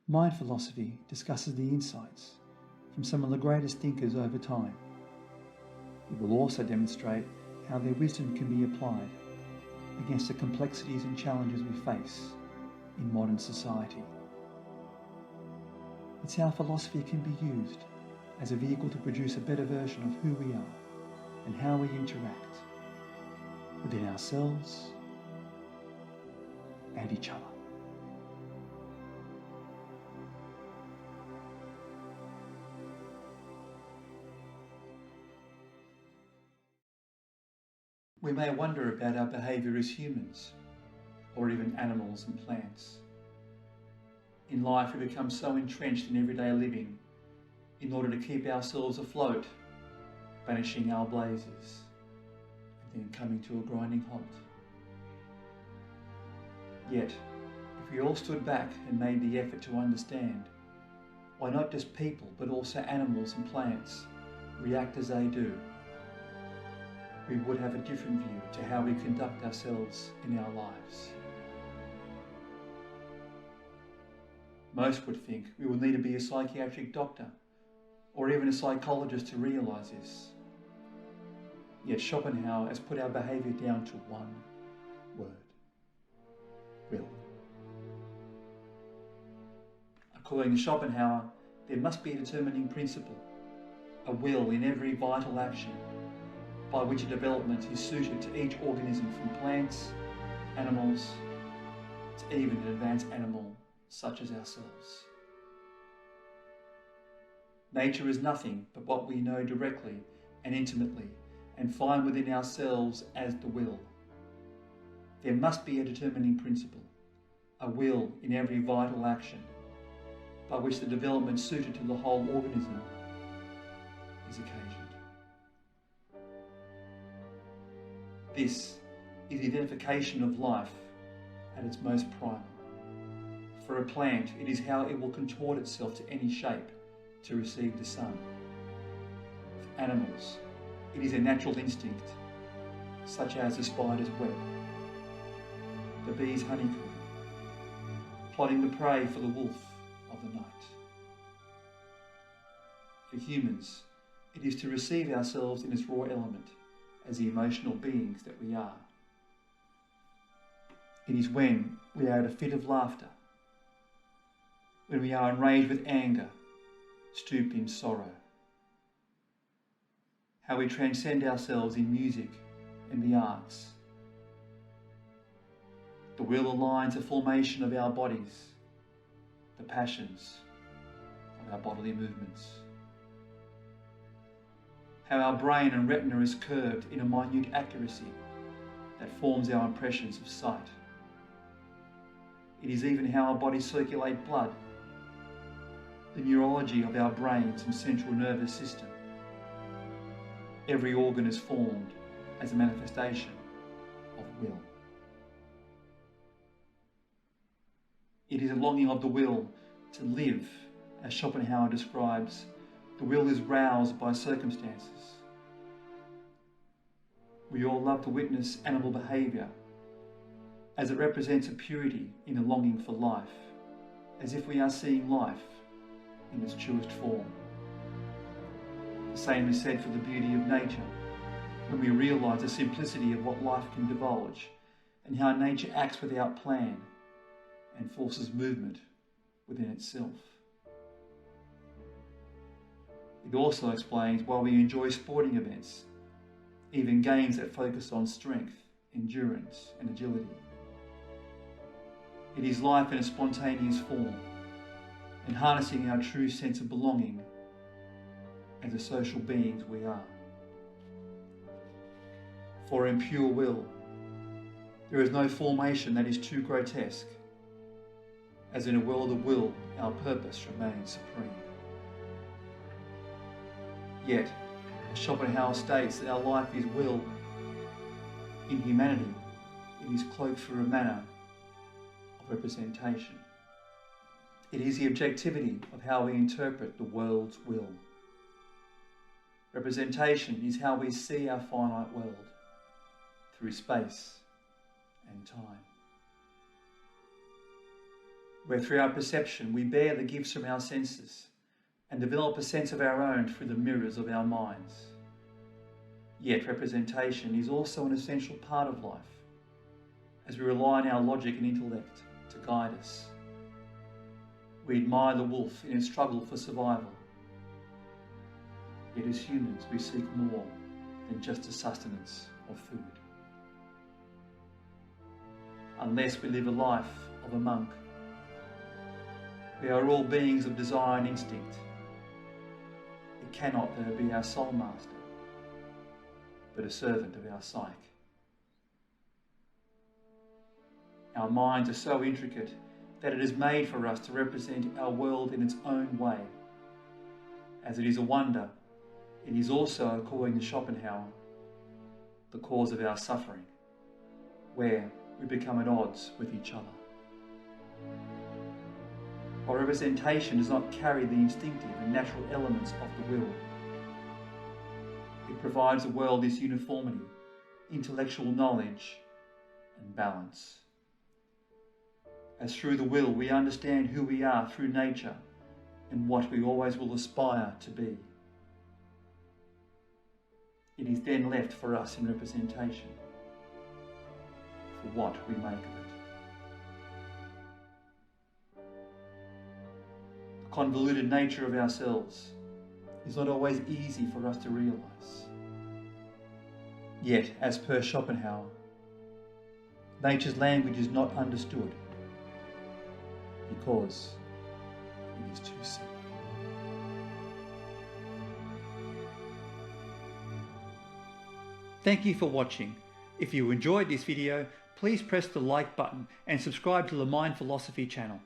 Mind philosophy discusses the insights from some of the greatest thinkers over time. It will also demonstrate how their wisdom can be applied against the complexities and challenges we face in modern society. It's how philosophy can be used as a vehicle to produce a better version of who we are and how we interact within ourselves and each other. We may wonder about our behaviour as humans, or even animals and plants. In life, we become so entrenched in everyday living in order to keep ourselves afloat, banishing our blazes, and then coming to a grinding halt. Yet, if we all stood back and made the effort to understand why not just people but also animals and plants react as they do, we would have a different view to how we conduct ourselves in our lives. Most would think we will need to be a psychiatric doctor or even a psychologist to realise this. Yet Schopenhauer has put our behaviour down to one word: will. According to Schopenhauer, there must be a determining principle, a will in every vital action, by which a development is suited to each organism, from plants, animals, to even an advanced animal such as ourselves. Nature is nothing but what we know directly and intimately and find within ourselves as the will. There must be a determining principle, a will in every vital action, by which the development suited to the whole organism is occasioned. This is the identification of life at its most primal. For a plant, it is how it will contort itself to any shape to receive the sun. For animals, it is a natural instinct, such as the spider's web, the bee's honeycomb, plotting the prey for the wolf of the night. For humans, it is to receive ourselves in its raw element as the emotional beings that we are. It is when we are at a fit of laughter, when we are enraged with anger, stooped in sorrow. How we transcend ourselves in music and the arts. The will aligns the formation of our bodies, the passions of our bodily movements. How our brain and retina is curved in a minute accuracy that forms our impressions of sight. It is even how our bodies circulate blood, the neurology of our brains and central nervous system. Every organ is formed as a manifestation of will. It is a longing of the will to live, as Schopenhauer describes. The will is roused by circumstances. We all love to witness animal behaviour, as it represents a purity in a longing for life, as if we are seeing life in its truest form. The same is said for the beauty of nature, when we realise the simplicity of what life can divulge and how nature acts without plan and forces movement within itself. It also explains why we enjoy sporting events, even games that focus on strength, endurance and agility. It is life in a spontaneous form, and harnessing our true sense of belonging as the social beings we are. For in pure will, there is no formation that is too grotesque, as in a world of will, our purpose remains supreme. Yet, as Schopenhauer states that our life is will, in humanity, it is cloaked through a manner of representation. It is the objectivity of how we interpret the world's will. Representation is how we see our finite world through space and time. where through our perception we bear the gifts from our senses and develop a sense of our own through the mirrors of our minds. Yet representation is also an essential part of life, as we rely on our logic and intellect to guide us. We admire the wolf in its struggle for survival. Yet as humans we seek more than just the sustenance of food. Unless we live a life of a monk, we are all beings of desire and instinct. It cannot though be our soul master, but a servant of our psyche. Our minds are so intricate that it is made for us to represent our world in its own way. As it is a wonder, it is also, according to Schopenhauer, the cause of our suffering, where we become at odds with each other. While representation does not carry the instinctive and natural elements of the will, it provides the world this uniformity, intellectual knowledge, and balance. As through the will we understand who we are through nature and what we always will aspire to be. It is then left for us in representation, for what we make of it. The convoluted nature of ourselves is not always easy for us to realise. Yet, as per Schopenhauer, nature's language is not understood because it is too simple. Thank you for watching. If you enjoyed this video, please press the like button and subscribe to the Mind Philosophy channel.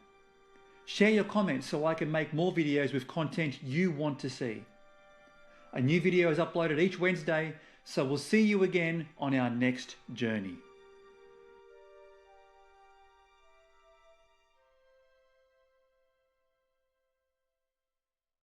Share your comments so I can make more videos with content you want to see. A new video is uploaded each Wednesday, so we'll see you again on our next journey.